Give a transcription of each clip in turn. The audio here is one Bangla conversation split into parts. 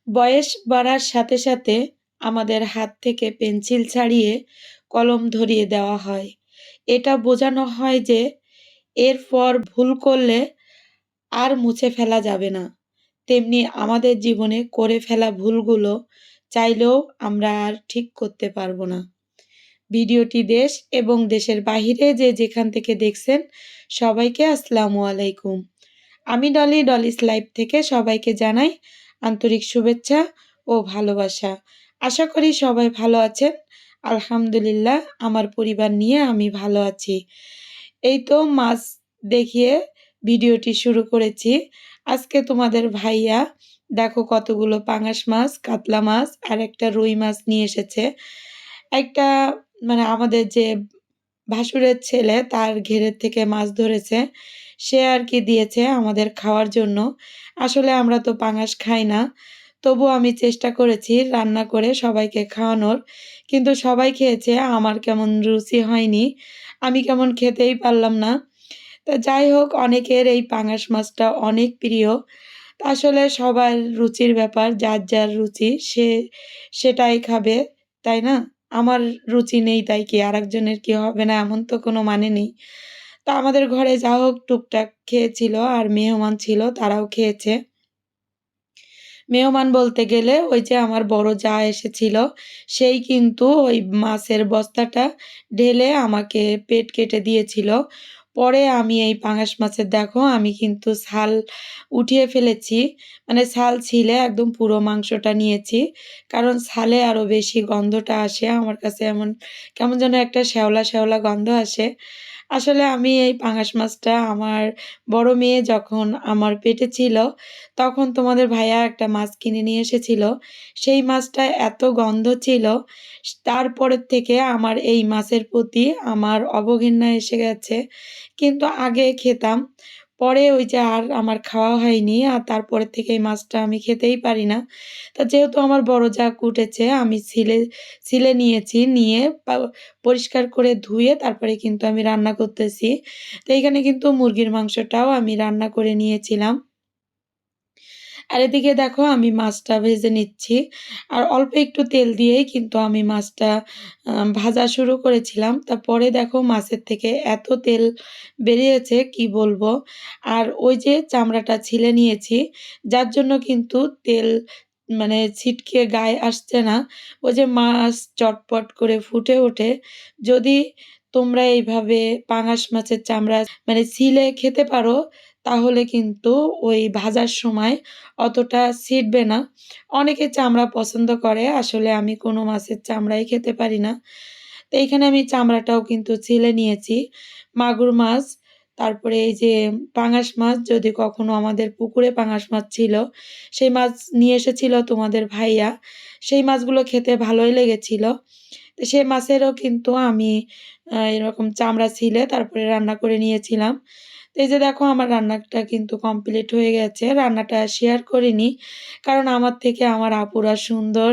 বয়স বাড়ার সাথে সাথে আমাদের হাত থেকে পেন্সিল ছাড়িয়ে কলম ধরিয়ে দেওয়া হয়। এটা বোঝানো হয় যে এরপর ভুল করলে আর মুছে ফেলা যাবে না। তেমনি আমাদের জীবনে করে ফেলা ভুলগুলো চাইলেও আমরা আর ঠিক করতে পারবো না। ভিডিওটি দেশ এবং দেশের বাহিরে যে যেখান থেকে দেখছেন সবাইকে আসসালামু আলাইকুম। আমি ডলি, ডলিস লাইফ থেকে সবাইকে জানাই আন্তরিক শুভেচ্ছা ও ভালোবাসা। আশা করি সবাই ভালো আছেন। আলহামদুলিল্লাহ, আমার পরিবার নিয়ে আমি ভালো আছি। এই তো মাছ দেখিয়ে ভিডিওটি শুরু করেছি। আজকে তোমাদের ভাইয়া দেখো কতগুলো পাঙাশ মাছ, কাতলা মাছ আর একটা রুই মাছ নিয়ে এসেছে। একটা আমাদের যে ভাসুরের ছেলে তার ঘেরের থেকে মাছ ধরেছে। সে আর কি দিয়েছে আমাদের খাওয়ার জন্য। আসলে আমরা তো পাঙাশ খাই না। তবুও আমি চেষ্টা করেছি রান্না করে সবাইকে খাওয়ানোর। কিন্তু সবাই খেয়েছে, আমার কেমন রুচি হয়নি। আমি কেমন খেতেই পারলাম না। তা যাই হোক, অনেকের এই পাঙাশ মাছটা অনেক প্রিয়। তা আসলে সবার রুচির ব্যাপার, যার যার রুচি সে সেটাই খাবে, তাই না? আমার রুচি নেই তাই কি আরেকজনের কি হবে না এমন তো কোনো মানে নেই। তো আমাদের ঘরে যা হোক টুকটাক খেয়েছিল আর মেহমান ছিল তারাও খেয়েছে। মেহমান বলতে গেলে ওই যে আমার বড় জা এসেছিল, সেই কিন্তু ওই মাছের বস্তাটা ঢেলে আমাকে পেট কেটে দিয়েছিল। পরে আমি এই পাঙাশ মাছের দেখো আমি কিন্তু ছাল উঠিয়ে ফেলেছি। ছাল ছিলে একদম পুরো মাংসটা নিয়েছি। কারণ ছালে আরো বেশি গন্ধটা আসে আমার কাছে, এমন কেমন যেন একটা শ্যাওলা, শ্যাওলা গন্ধ আসে। আসলে আমি এই পাঙাশ মাছটা আমার বড় মেয়ে যখন আমার পেটে ছিল, তখন তোমাদের ভাইয়া একটা মাছ কিনে নিয়ে এসেছিল। সেই মাছটা এত গন্ধ ছিল, তারপরের থেকে আমার এই মাছের প্রতি আমার অবঘেন্না এসে গেছে। কিন্তু আগে খেতাম, পরে ওই যে আর আমার খাওয়া হয়নি। আর তারপরের থেকে এই মাছটা আমি খেতেই পারি না। তা যেহেতু আমার বড় জা কুটেছে, আমি ছিলে নিয়েছি, নিয়ে পরিষ্কার করে ধুয়ে তারপরে কিন্তু আমি রান্না করতেছি। তো এইখানে কিন্তু মুরগির মাংসটাও আমি রান্না করে নিয়েছিলাম। আর এদিকে দেখো আমি মাছটা ভেজে নিচ্ছি। আর অল্প একটু তেল দিয়েই কিন্তু আমি মাছটা ভাজা শুরু করেছিলাম। তারপরে দেখো মাছের থেকে এত তেল বেরিয়েছে কি বলবো। আর ওই যে চামড়াটা ছিলে নিয়েছি, যার জন্য কিন্তু তেল ছিটকে গায়ে আসছে না। ওই যে মাছ চটপট করে ফুটে ওঠে। যদি তোমরা এইভাবে পাঙাশ মাছের চামড়া ছিলে খেতে পারো, তাহলে কিন্তু ওই ভাজার সময় অতটা ছিটবে না। অনেকে চামড়া পছন্দ করে, আসলে আমি কোনো মাছের চামড়াই খেতে পারি না। তো এইখানে আমি চামড়াটাও কিন্তু ছিলে নিয়েছি। মাগুর মাছ, তারপরে এই যে পাঙাশ মাছ, যদি কখনো আমাদের পুকুরে পাঙাশ মাছ ছিল, সেই মাছ নিয়ে এসেছিল তোমাদের ভাইয়া। সেই মাছগুলো খেতে ভালোই লেগেছিল। তো সেই মাছেরও কিন্তু আমি এরকম চামড়া ছিলে তারপরে রান্না করে নিয়েছিলাম। তো এই যে দেখো আমার রান্নাটা কিন্তু কমপ্লিট হয়ে গেছে। রান্নাটা শেয়ার করিনি, কারণ আমার থেকে আমার আপুরা সুন্দর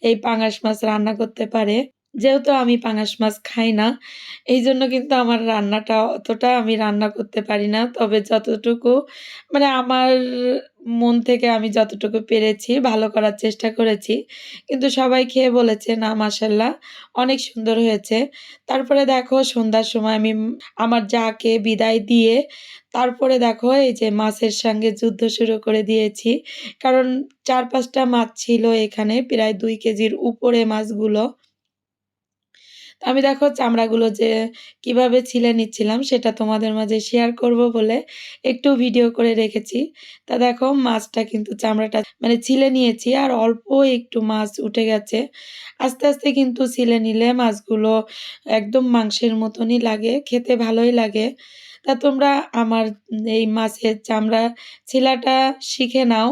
এই পাঙাশ মাছ রান্না করতে পারে। যেহেতু আমি পাঙাশ মাছ খাই না, এইজন্য কিন্তু আমার রান্নাটা অতটা আমি রান্না করতে পারি না। তবে যতটুকু আমার মন থেকে আমি যতটুকু পেরেছি ভালো করার চেষ্টা করেছি। কিন্তু সবাই খেয়ে বলেছে, "না মাশাআল্লাহ, অনেক সুন্দর হয়েছে।" তারপরে দেখো সন্ধ্যার সময় আমি আমার জাকে বিদায় দিয়ে তারপরে দেখো এই যে মাছের সঙ্গে যুদ্ধ শুরু করে দিয়েছি। কারণ ৪-৫ টা মাছ ছিল এখানে, প্রায় ২ কেজির উপরে মাছগুলো। তো আমি দেখো চামড়াগুলো যে কিভাবে ছিলে নিচ্ছিলাম সেটা তোমাদের মাঝে শেয়ার করব বলে একটু ভিডিও করে রেখেছি। তা দেখো মাছটা কিন্তু চামড়াটা ছিলে নিয়েছি আর অল্প একটু মাছ উঠে গেছে। আস্তে, আস্তে কিন্তু ছিলে নিলে মাছগুলো একদম মাংসের মতনই লাগে, খেতে ভালোই লাগে। তা তোমরা আমার এই মাছের চামড়া ছিলাটা শিখে নাও।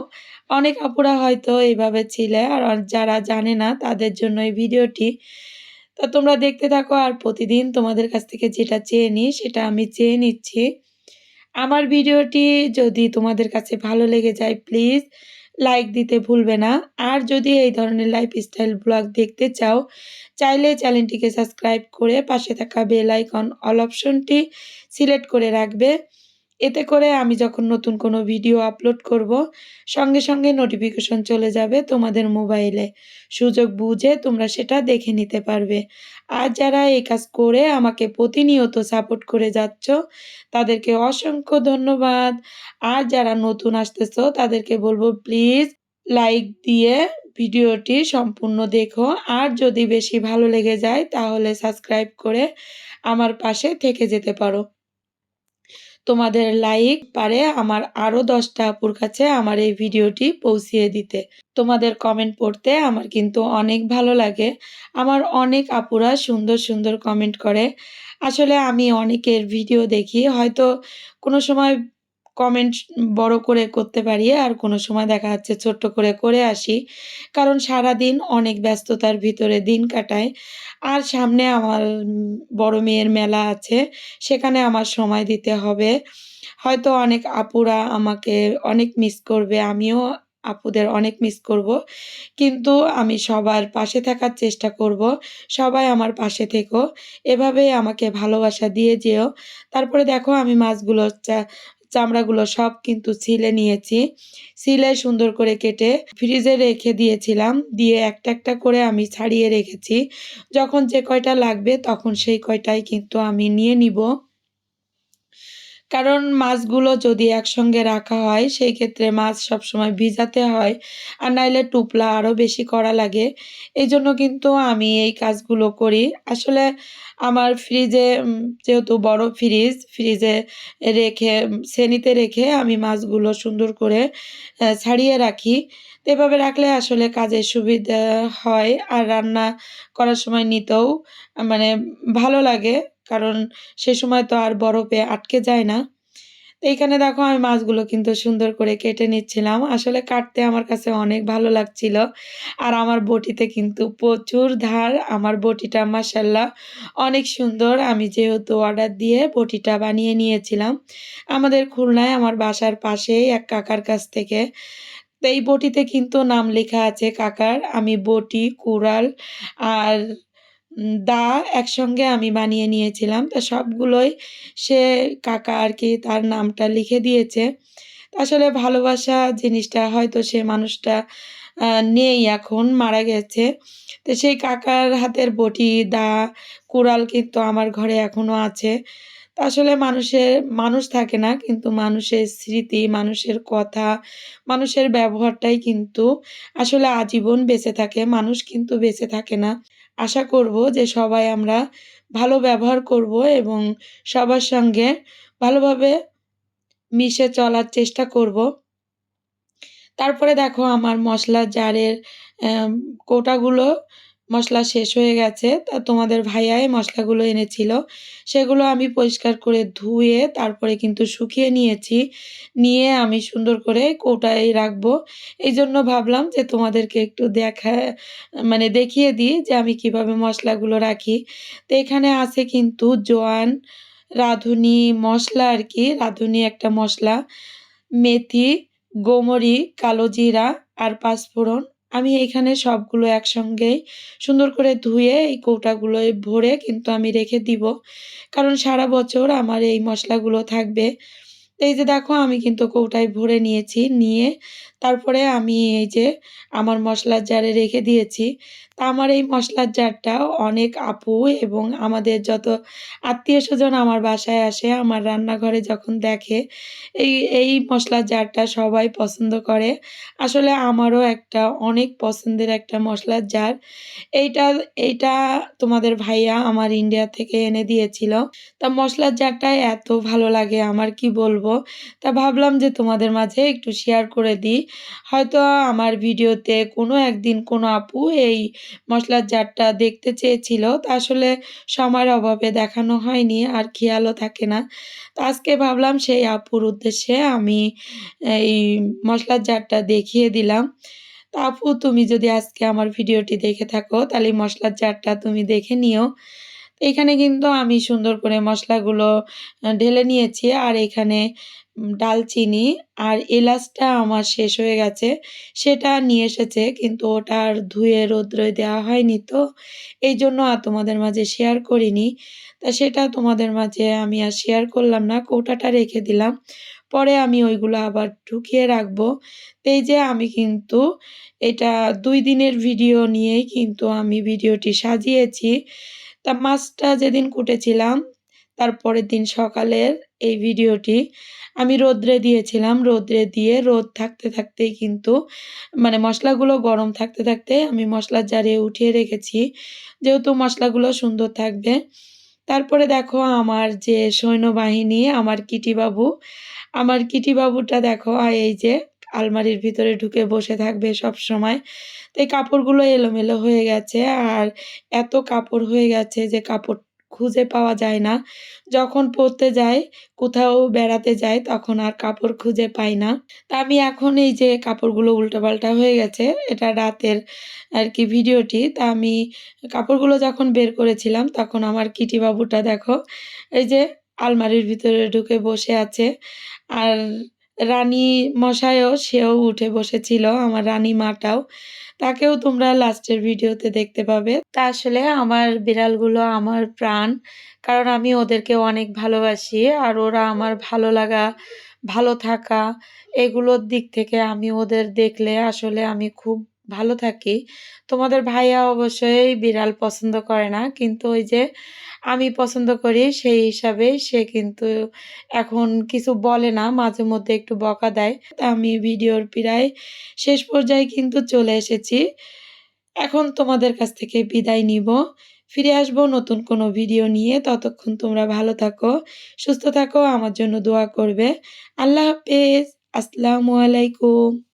অনেক আপুরা হয়তো এইভাবে ছিলে, আর যারা জানে না তাদের জন্য এই ভিডিওটি। তা তোমরা দেখতে থাকো আর প্রতিদিন তোমাদের কাছ থেকে যেটা চেয়ে নিই সেটা আমি চেয়ে নিচ্ছি। আমার ভিডিওটি যদি তোমাদের কাছে ভালো লেগে যায় প্লিজ লাইক দিতে ভুলবে না। আর যদি এই ধরনের লাইফস্টাইল ব্লগ দেখতে চাও, চাইলে চ্যানেলটিকে সাবস্ক্রাইব করে পাশে থাকা বেল আইকন অল অপশনটি সিলেক্ট করে রাখবে। এতে করে আমি যখন নতুন কোনো ভিডিও আপলোড করব, সঙ্গে, সঙ্গে নোটিফিকেশন চলে যাবে তোমাদের মোবাইলে। সুযোগ বুঝে তোমরা সেটা দেখে নিতে পারবে। আর যারা এই কাজ করে আমাকে প্রতিনিয়ত সাপোর্ট করে যাচ্ছ, তাদেরকে অসংখ্য ধন্যবাদ। আর যারা নতুন আসতেছো তাদেরকে বলব প্লিজ লাইক দিয়ে ভিডিওটি সম্পূর্ণ দেখো। আর যদি বেশি ভালো লেগে যায় তাহলে সাবস্ক্রাইব করে আমার পাশে থেকে যেতে পারো। তোমাদের লাইক পারে আমার আরো ১০ টা আপুর কাছে আমার এই ভিডিওটি পৌঁছিয়ে দিতে। তোমাদের কমেন্ট পড়তে আমার কিন্তু অনেক ভালো লাগে। আমার অনেক আপুরা সুন্দর, সুন্দর কমেন্ট করে। আসলে আমি অনেকের ভিডিও দেখি। হয়তো কোনো সময় কমেন্ট বড় করে করতে পারি, আর কোনো সময় দেখা যাচ্ছে ছোট্ট করে, করে আসি। কারণ সারাদিন অনেক ব্যস্ততার ভিতরে দিন কাটাই। আর সামনে আমার বড় মেয়ের মেলা আছে। সেখানে আমার সময় দিতে হবে। হয়তো অনেক আপুরা আমাকে অনেক মিস করবে। আমিও আপুদের অনেক মিস করব। কিন্তু আমি সবার পাশে থাকার চেষ্টা করব। সবাই আমার পাশে থেকো। এভাবেই আমাকে ভালোবাসা দিয়ে যেও। তারপরে দেখো আমি মাছগুলো চামড়াগুলো সব কিন্তু ছিলে নিয়েছি। ছিলে সুন্দর করে কেটে ফ্রিজে রেখে দিয়েছিলাম। দিয়ে একটা, একটা করে আমি ছাড়িয়ে রেখেছি। যখন যে কয়টা লাগবে তখন সেই কয়টাই কিন্তু আমি নিয়ে নিব। কারণ মাছগুলো যদি একসঙ্গে রাখা হয় সেই ক্ষেত্রে মাছ সবসময় ভিজাতে হয়। আর নাইলে টুপলা আরো বেশি করা লাগে। এইজন্য কিন্তু আমি এই কাজগুলো করি। আসলে আমার ফ্রিজে যেহেতু বড় ফ্রিজ, ফ্রিজে রেখে ছেনিতে রেখে আমি মাছগুলো সুন্দর করে ছাড়িয়ে রাখি। তো এভাবে রাখলে আসলে কাজের সুবিধা হয়। আর রান্না করার সময় নিতেও মানে ভালো লাগে। কারণ সে সময় তো আর বরফে আটকে যায় না। তো এইখানে দেখো আমি মাছগুলো কিন্তু সুন্দর করে কেটে নিচ্ছিলাম। আসলে কাটতে আমার কাছে অনেক ভালো লাগছিল। আর আমার বটিতে কিন্তু প্রচুর ধার। আমার বটিটা মাশাআল্লাহ অনেক সুন্দর। আমি যেহেতু অর্ডার দিয়ে বটিটা বানিয়ে নিয়েছিলাম। আমাদের খুলনায় আমার বাসার পাশেই এক কাকার কাছ থেকে। তো এই বটিতে কিন্তু নাম লেখা আছে কাকার। আমি বটি, কুড়াল আর দা একসঙ্গে আমি বানিয়ে নিয়েছিলাম। তো সবগুলোই সে কাকা আরকি তার নামটা লিখে দিয়েছে। আসলে ভালোবাসা জিনিসটা হয়তো সে মানুষটা আ নেই এখন, মারা গেছে। তো সেই কাকার হাতের বটি, দা, কুড়াল কিন্তু আমার ঘরে এখনো আছে। তো আসলে মানুষ থাকে না, কিন্তু মানুষের স্মৃতি, মানুষের কথা, মানুষের ব্যবহারটাই কিন্তু আসলে আজীবন বেঁচে থাকে। মানুষ কিন্তু বেঁচে থাকে না। আশা করব যে সবাই আমরা ভালো ব্যবহার করব এবং সবার সঙ্গে ভালোভাবে মিশে চলার চেষ্টা করব। তারপরে দেখো আমার মসলার জারের অ্যাম কৌটাগুলো মসলা শেষ হয়ে গেছে। তা তোমাদের ভাইয়াই মসলাগুলো এনেছিল। সেগুলো আমি পরিষ্কার করে ধুয়ে তারপরে কিন্তু শুকিয়ে নিয়েছি। নিয়ে আমি সুন্দর করে কৌটায় রাখবো। এইজন্য ভাবলাম যে তোমাদেরকে একটু মানে দেখিয়ে দিই যে আমি কিভাবে মসলাগুলো রাখি। তো এখানে আছে কিন্তু জোয়ান, রাঁধুনি মসলা আরকি, রাঁধুনি একটা মসলা, মেথি, গোমরি, কালো জিরা আর পাঁচফোড়ন। আমি এইখানে সবগুলো একসঙ্গেই সুন্দর করে ধুয়ে এই কৌটাগুলোয় ভরে কিন্তু আমি রেখে দিব। কারণ সারা বছর আমার এই মসলাগুলো থাকবে। তো এই যে দেখো আমি কিন্তু কৌটায় ভরে নিয়েছি। নিয়ে তারপরে আমি এই যে আমার মসলার জারে রেখে দিয়েছি। তা আমার এই মসলার জারটা অনেক আপু এবং আমাদের যত আত্মীয়স্বজন আমার বাসায় আসে, আমার রান্নাঘরে যখন দেখে, এই এই মসলার জারটা সবাই পছন্দ করে। আসলে আমারও একটা অনেক পছন্দের একটা মসলার জার। এইটা এইটা তোমাদের ভাইয়া আমার ইন্ডিয়া থেকে এনে দিয়েছিল। তা মসলার জারটা এত ভালো লাগে আমার কি বলবো। তা ভাবলাম যে তোমাদের মাঝে একটু শেয়ার করে দিই। হয়তো আমার ভিডিওতে কোনো একদিন কোনো আপু এই মসলার জারটা দেখতে চেয়েছিল। তা আসলে সময়ের অভাবে দেখানো হয়নি আর খেয়ালও থাকে না। তো আজকে ভাবলাম সেই আপুর উদ্দেশ্যে আমি এই মসলার জারটা দেখিয়ে দিলাম। তো আপু তুমি যদি আজকে আমার ভিডিওটি দেখে থাকো তাহলে এই মসলার জারটা তুমি দেখে নিও। এখানে কিন্তু আমি সুন্দর করে মসলাগুলো ঢেলে নিয়েছি। আর এখানে ডালচিনি আর এলাচটা আমার শেষ হয়ে গেছে। সেটা নিয়ে এসেছে কিন্তু ওটা আর ধুয়ে রৌদ্রে দেওয়া হয়নি তো। এইজন্য আর তোমাদের মাঝে শেয়ার করিনি। তা সেটা তোমাদের মাঝে আমি আর শেয়ার করলাম না। কৌটাটা রেখে দিলাম। পরে আমি ওইগুলো আবার ঢুকিয়ে রাখবো। তো এই যে আমি কিন্তু এটা ২ দিনের ভিডিও নিয়েই কিন্তু আমি ভিডিওটি সাজিয়েছি। তা মাছটা যেদিন কুটেছিলাম, তার পরের দিন সকালের এই ভিডিওটি আমি রৌদ্রে দিয়েছিলাম। রৌদ্রে দিয়ে রোদ থাকতে থাকতেই কিন্তু মানে মসলাগুলো গরম থাকতে থাকতে আমি মসলার জারে উঠিয়ে রেখেছি। যেহেতু মসলাগুলো সুন্দর থাকবে। তারপরে দেখো আমার যে সৈন্যবাহিনী, আমার কিটি বাবুটা দেখো এই যে আলমারির ভিতরে ঢুকে বসে থাকবে সবসময়। তো এই কাপড়গুলো এলোমেলো হয়ে গেছে আর এত কাপড় হয়ে গেছে যে কাপড় খুঁজে পাওয়া যায় না। যখন পড়তে যাই, কোথাও বেড়াতে যাই তখন আর কাপড় খুঁজে পাই না। তা আমি এখন এই যে কাপড়গুলো উল্টাপাল্টা হয়ে গেছে, এটা রাতের আরকি ভিডিওটি। তা আমি কাপড়গুলো যখন বের করেছিলাম তখন আমার কিটি বাবুটা দেখো এই যে আলমারির ভিতরে ঢুকে বসে আছে। আর রানী মশাইও সেও উঠে বসেছিল, আমার রানী মাটাও। তাকেও তোমরা লাস্টের ভিডিওতে দেখতে পাবে। তা আসলে আমার বিড়ালগুলো আমার প্রাণ। কারণ আমি ওদেরকে অনেক ভালোবাসি। আর ওরা আমার ভালো লাগা, ভালো থাকা এগুলোর দিক থেকে আমি ওদের দেখলে আসলে আমি খুব ভালো থাকি। তোমাদের ভাইয়া অবশ্যই বিড়াল পছন্দ করে না। কিন্তু ওই যে আমি পছন্দ করি সেই হিসাবে সে কিন্তু এখন কিছু বলে না, মাঝে মধ্যে একটু বকা দেয়। তা আমি ভিডিওর প্রায় শেষ পর্যায়ে কিন্তু চলে এসেছি। এখন তোমাদের কাছ থেকে বিদায় নিব। ফিরে আসবো নতুন কোনো ভিডিও নিয়ে। ততক্ষণ তোমরা ভালো থাকো, সুস্থ থাকো, আমার জন্য দোয়া করবে। আল্লাহ হাফেজ। আসসালামু আলাইকুম।